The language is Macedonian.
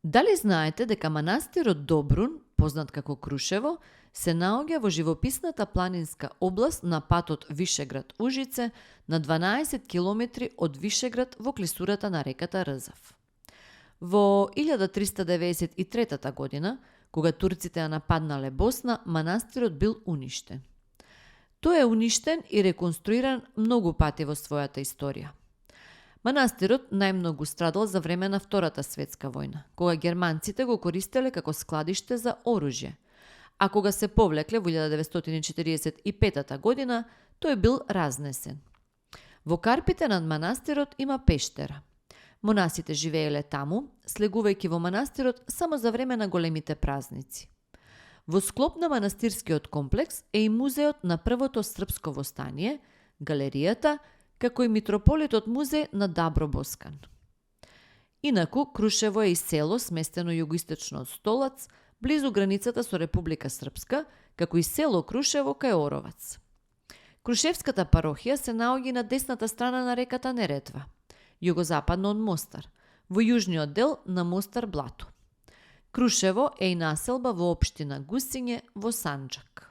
Дали знаете дека манастирот Добрун, познат како Крушево, се наоѓа во живописната планинска област на патот Вишеград-Ужице на 12 километри од Вишеград во клисурата на реката Рзав. Во 1393 година, кога турците ја нападнале Босна, манастирот бил уништен. Тој е уништен и реконструиран многу пати во својата историја. Манастирот најмногу страдал за време на Втората светска војна, кога германците го користеле како складиште за оружје, а кога се повлекле во 1945 година, тој бил разнесен. Во карпите над манастирот има пештера. Монасите живееле таму, слегувајќи во манастирот само за време на големите празници. Во склоп на манастирскиот комплекс е и музеот на првото српско востание, галеријата, како и митрополитот музеј на Дабро Боскан. Инаку, Крушево е и село сместено југоисточно од Столац, близу границата со Република Српска, како и село Крушево кај Оровац. Крушевската парохија се наоѓа на десната страна на реката Неретва, југозападно од Мостар, во јужниот дел на Мостар Блато. Крушево е и населба во општина Гусиње во Санџак.